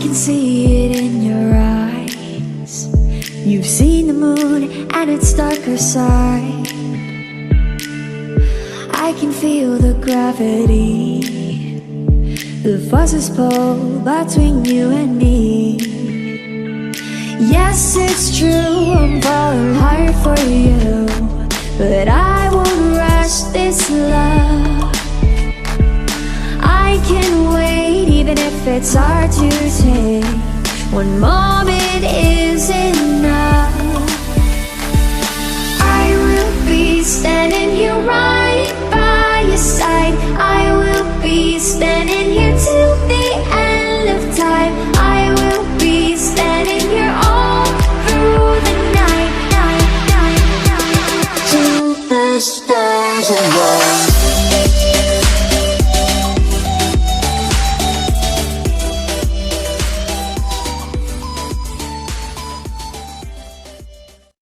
can see it in your eyes. You've seen the moon and its darker side. I can feel the gravity, the forces pull between you and me. Yes, it's true, I'm falling hard for you, but I won't rush this love. I can wait even if it's hard to take. One moment is enough. I will be standing here right by your side. I will be standing here till the end of time. I will be standing here all through the night, night, night, night, till the stars align.